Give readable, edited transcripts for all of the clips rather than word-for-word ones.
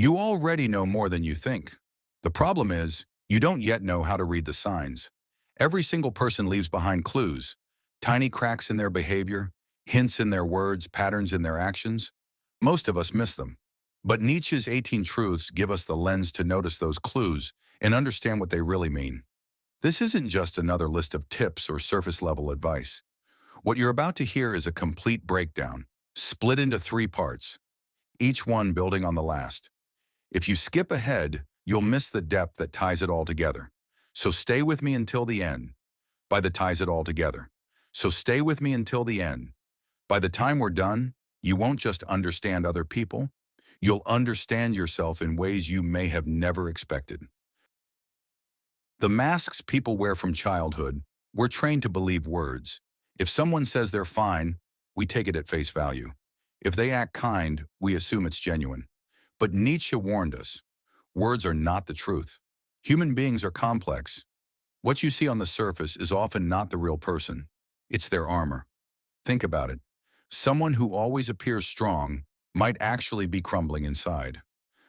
You already know more than you think. The problem is, you don't yet know how to read the signs. Every single person leaves behind clues, tiny cracks in their behavior, hints in their words, patterns in their actions. Most of us miss them. But Nietzsche's 18 Truths give us the lens to notice those clues and understand what they really mean. This isn't just another list of tips or surface-level advice. What you're about to hear is a complete breakdown, split into three parts, each one building on the last. If you skip ahead, you'll miss the depth that ties it all together. So stay with me until the end. By the ties it all together. So stay with me until the end. By the time we're done, you won't just understand other people, you'll understand yourself in ways you may have never expected. The masks people wear from childhood, we're trained to believe words. If someone says they're fine, we take it at face value. If they act kind, we assume it's genuine. But Nietzsche warned us, words are not the truth. Human beings are complex. What you see on the surface is often not the real person. It's their armor. Think about it. Someone who always appears strong might actually be crumbling inside.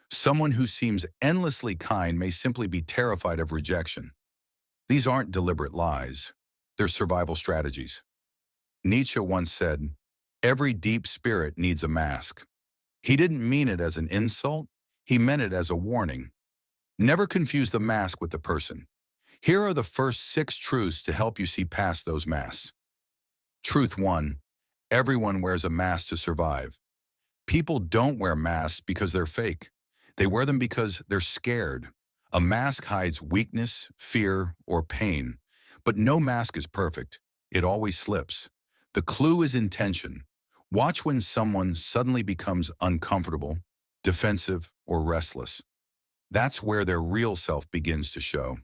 Someone who seems endlessly kind may simply be terrified of rejection. These aren't deliberate lies. They're survival strategies. Nietzsche once said, "Every deep spirit needs a mask." He didn't mean it as an insult. He meant it as a warning. Never confuse the mask with the person. Here are the first 6 truths to help you see past those masks. Truth 1. Everyone wears a mask to survive. People don't wear masks because they're fake. They wear them because they're scared. A mask hides weakness, fear, or pain. But no mask is perfect. It always slips. The clue is intention. Watch when someone suddenly becomes uncomfortable, defensive, or restless. That's where their real self begins to show.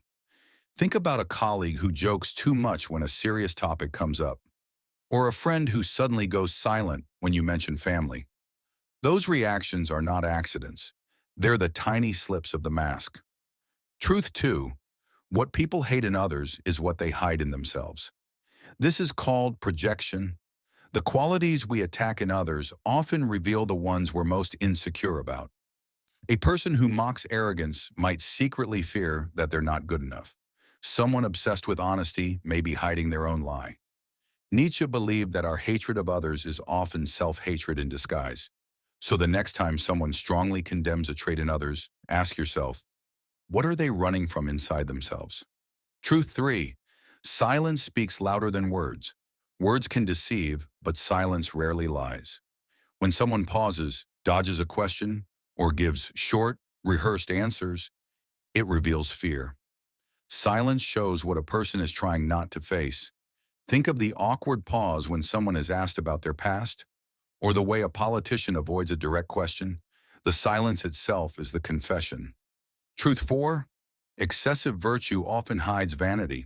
Think about a colleague who jokes too much when a serious topic comes up, or a friend who suddenly goes silent when you mention family. Those reactions are not accidents. They're the tiny slips of the mask. Truth 2. What people hate in others is what they hide in themselves. This is called projection. The qualities we attack in others often reveal the ones we're most insecure about. A person who mocks arrogance might secretly fear that they're not good enough. Someone obsessed with honesty may be hiding their own lie. Nietzsche believed that our hatred of others is often self-hatred in disguise. So the next time someone strongly condemns a trait in others, ask yourself, what are they running from inside themselves? Truth 3. Silence speaks louder than words. Words can deceive, but silence rarely lies. When someone pauses, dodges a question, or gives short, rehearsed answers, it reveals fear. Silence shows what a person is trying not to face. Think of the awkward pause when someone is asked about their past, or the way a politician avoids a direct question. The silence itself is the confession. Truth 4. Excessive virtue often hides vanity.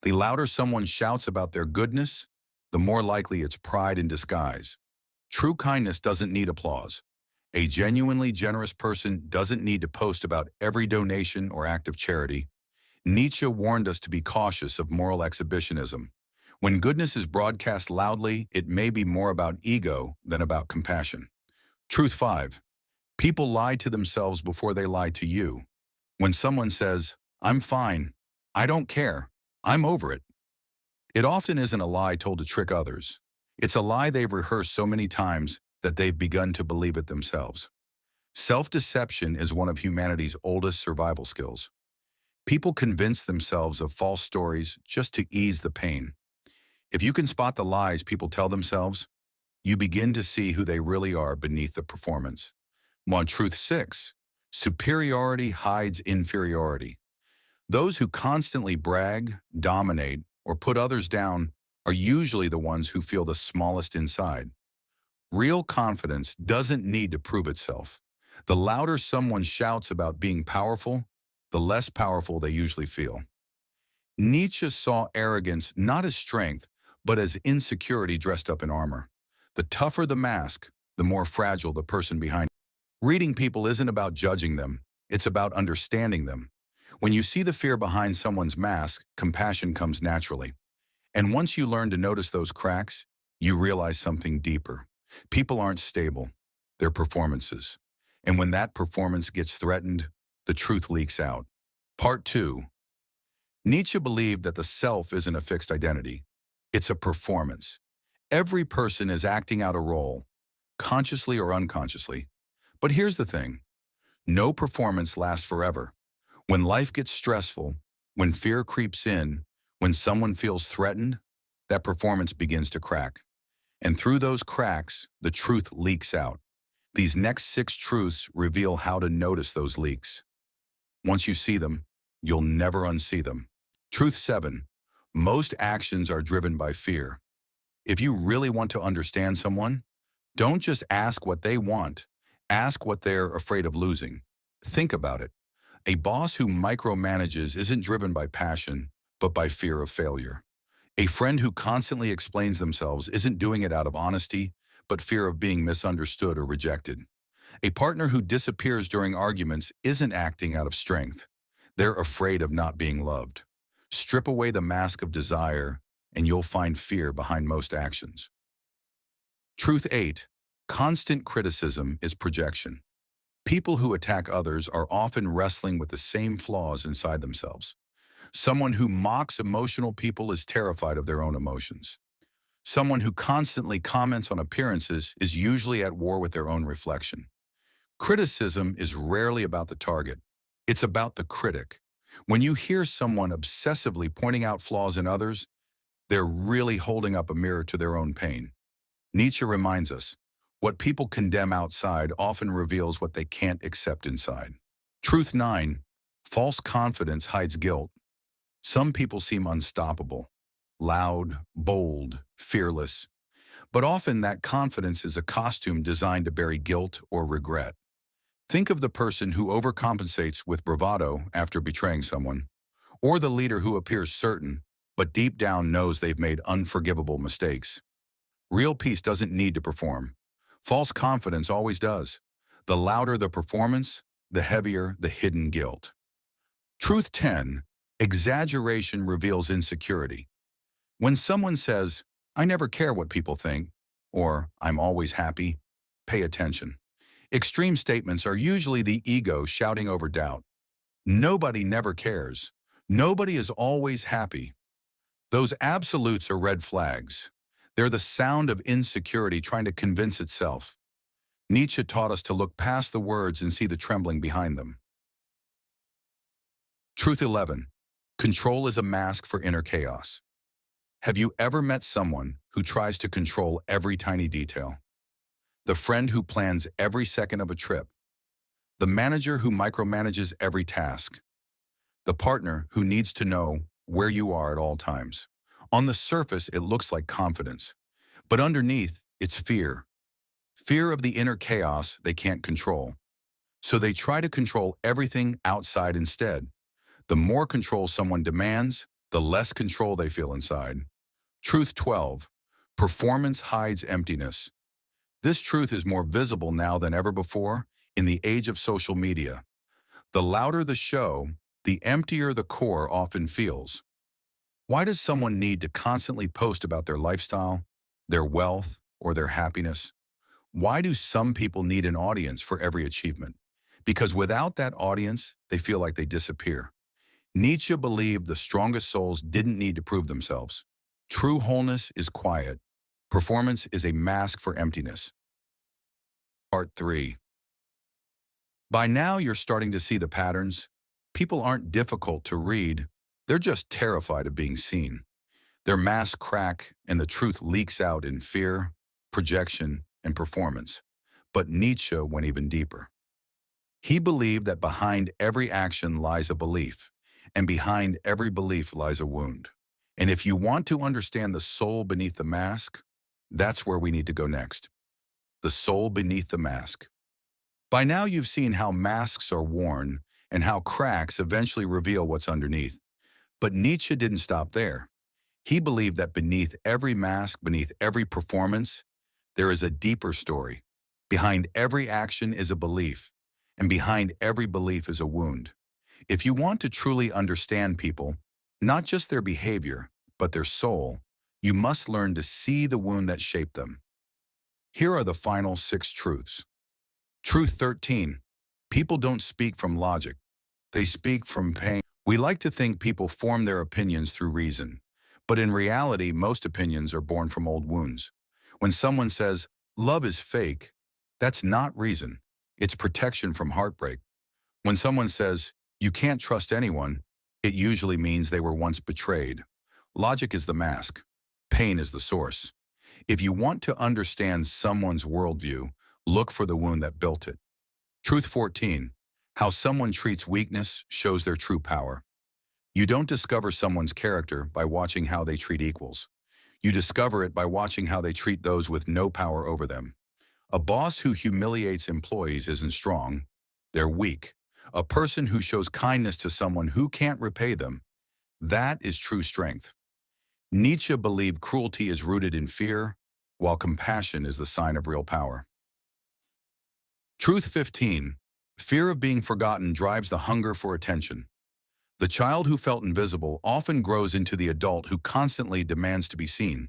The louder someone shouts about their goodness, the more likely it's pride in disguise. True kindness doesn't need applause. A genuinely generous person doesn't need to post about every donation or act of charity. Nietzsche warned us to be cautious of moral exhibitionism. When goodness is broadcast loudly, it may be more about ego than about compassion. Truth 5. People lie to themselves before they lie to you. When someone says, "I'm fine," "I don't care," "I'm over it," it often isn't a lie told to trick others. It's a lie they've rehearsed so many times that they've begun to believe it themselves. Self-deception is one of humanity's oldest survival skills. People convince themselves of false stories just to ease the pain. If you can spot the lies people tell themselves, you begin to see who they really are beneath the performance. Truth 6. Superiority hides inferiority. Those who constantly brag, dominate, or put others down are usually the ones who feel the smallest inside. Real confidence doesn't need to prove itself. The louder someone shouts about being powerful, the less powerful they usually feel. Nietzsche saw arrogance not as strength, but as insecurity dressed up in armor. The tougher the mask, the more fragile the person behind it. Reading people isn't about judging them, it's about understanding them. When you see the fear behind someone's mask, compassion comes naturally. And once you learn to notice those cracks, you realize something deeper. People aren't stable, they're performances. And when that performance gets threatened, the truth leaks out. Part 2. Nietzsche believed that the self isn't a fixed identity. It's a performance. Every person is acting out a role, consciously or unconsciously. But here's the thing. No performance lasts forever. When life gets stressful, when fear creeps in, when someone feels threatened, that performance begins to crack. And through those cracks, the truth leaks out. These next 6 truths reveal how to notice those leaks. Once you see them, you'll never unsee them. Truth 7. Most actions are driven by fear. If you really want to understand someone, don't just ask what they want. Ask what they're afraid of losing. Think about it. A boss who micromanages isn't driven by passion, but by fear of failure. A friend who constantly explains themselves isn't doing it out of honesty, but fear of being misunderstood or rejected. A partner who disappears during arguments isn't acting out of strength. They're afraid of not being loved. Strip away the mask of desire, and you'll find fear behind most actions. Truth 8. Constant criticism is projection. People who attack others are often wrestling with the same flaws inside themselves. Someone who mocks emotional people is terrified of their own emotions. Someone who constantly comments on appearances is usually at war with their own reflection. Criticism is rarely about the target. It's about the critic. When you hear someone obsessively pointing out flaws in others, they're really holding up a mirror to their own pain. Nietzsche reminds us, what people condemn outside often reveals what they can't accept inside. Truth 9. False confidence hides guilt. Some people seem unstoppable, loud, bold, fearless, but often that confidence is a costume designed to bury guilt or regret. Think of the person who overcompensates with bravado after betraying someone, or the leader who appears certain, but deep down knows they've made unforgivable mistakes. Real peace doesn't need to perform. False confidence always does. The louder the performance, the heavier the hidden guilt. Truth 10. Exaggeration reveals insecurity. When someone says, "I never care what people think," or "I'm always happy," pay attention. Extreme statements are usually the ego shouting over doubt. Nobody never cares. Nobody is always happy. Those absolutes are red flags. They're the sound of insecurity trying to convince itself. Nietzsche taught us to look past the words and see the trembling behind them. Truth 11. Control is a mask for inner chaos. Have you ever met someone who tries to control every tiny detail? The friend who plans every second of a trip. The manager who micromanages every task. The partner who needs to know where you are at all times. On the surface, it looks like confidence, but underneath, it's fear. Fear of the inner chaos they can't control. So they try to control everything outside instead. The more control someone demands, the less control they feel inside. Truth 12. Performance hides emptiness. This truth is more visible now than ever before in the age of social media. The louder the show, the emptier the core often feels. Why does someone need to constantly post about their lifestyle, their wealth, or their happiness? Why do some people need an audience for every achievement? Because without that audience, they feel like they disappear. Nietzsche believed the strongest souls didn't need to prove themselves. True wholeness is quiet. Performance is a mask for emptiness. Part 3. By now, you're starting to see the patterns. People aren't difficult to read. They're just terrified of being seen. Their masks crack, and the truth leaks out in fear, projection, and performance. But Nietzsche went even deeper. He believed that behind every action lies a belief, and behind every belief lies a wound. And if you want to understand the soul beneath the mask, that's where we need to go next. The soul beneath the mask. By now you've seen how masks are worn and how cracks eventually reveal what's underneath. But Nietzsche didn't stop there. He believed that beneath every mask, beneath every performance, there is a deeper story. Behind every action is a belief, and behind every belief is a wound. If you want to truly understand people, not just their behavior, but their soul, you must learn to see the wound that shaped them. Here are the final 6 truths. Truth 13. People don't speak from logic. They speak from pain. We like to think people form their opinions through reason, but in reality, most opinions are born from old wounds. When someone says, love is fake, that's not reason. It's protection from heartbreak. When someone says, you can't trust anyone, it usually means they were once betrayed. Logic is the mask. Pain is the source. If you want to understand someone's worldview, look for the wound that built it. Truth 14. How someone treats weakness shows their true power. You don't discover someone's character by watching how they treat equals. You discover it by watching how they treat those with no power over them. A boss who humiliates employees isn't strong. They're weak. A person who shows kindness to someone who can't repay them, that is true strength. Nietzsche believed cruelty is rooted in fear, while compassion is the sign of real power. Truth 15. Fear of being forgotten drives the hunger for attention. The child who felt invisible often grows into the adult who constantly demands to be seen.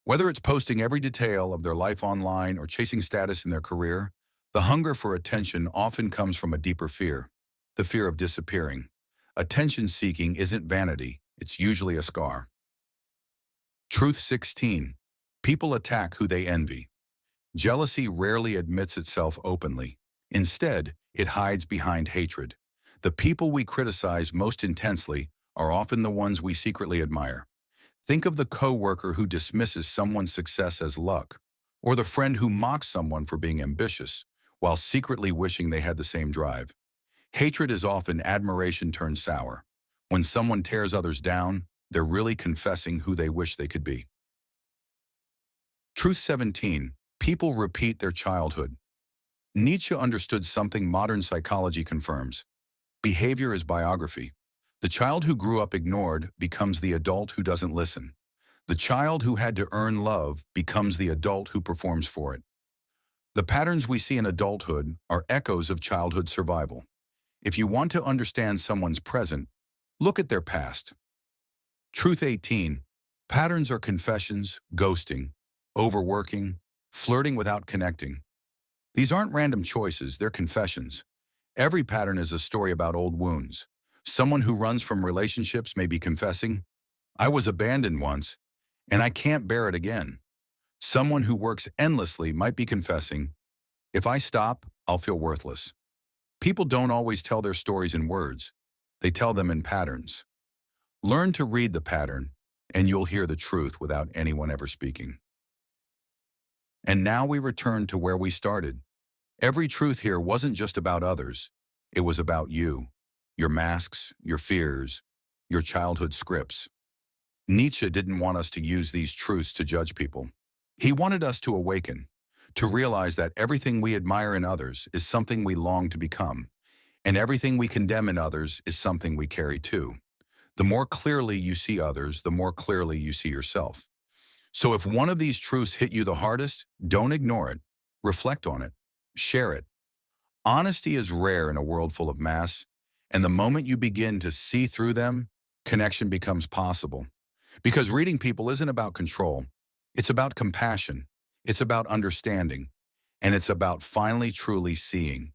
Whether it's posting every detail of their life online or chasing status in their career, the hunger for attention often comes from a deeper fear, the fear of disappearing. Attention-seeking isn't vanity, it's usually a scar. Truth 16. People attack who they envy. Jealousy rarely admits itself openly. Instead, it hides behind hatred. The people we criticize most intensely are often the ones we secretly admire. Think of the coworker who dismisses someone's success as luck, or the friend who mocks someone for being ambitious, while secretly wishing they had the same drive. Hatred is often admiration turned sour. When someone tears others down, they're really confessing who they wish they could be. Truth 17. People repeat their childhood. Nietzsche understood something modern psychology confirms. Behavior is biography. The child who grew up ignored becomes the adult who doesn't listen. The child who had to earn love becomes the adult who performs for it. The patterns we see in adulthood are echoes of childhood survival. If you want to understand someone's present, look at their past. Truth 18. Patterns are confessions, ghosting, overworking, flirting without connecting. These aren't random choices, they're confessions. Every pattern is a story about old wounds. Someone who runs from relationships may be confessing, I was abandoned once, and I can't bear it again. Someone who works endlessly might be confessing, if I stop, I'll feel worthless. People don't always tell their stories in words. They tell them in patterns. Learn to read the pattern, and you'll hear the truth without anyone ever speaking. And now we return to where we started. Every truth here wasn't just about others. It was about you, your masks, your fears, your childhood scripts. Nietzsche didn't want us to use these truths to judge people. He wanted us to awaken, to realize that everything we admire in others is something we long to become, and everything we condemn in others is something we carry too. The more clearly you see others, the more clearly you see yourself. So if one of these truths hit you the hardest, don't ignore it. Reflect on it. Share it. Honesty is rare in a world full of mass, and the moment you begin to see through them, connection becomes possible. Because reading people isn't about control. It's about compassion. It's about understanding. And it's about finally truly seeing.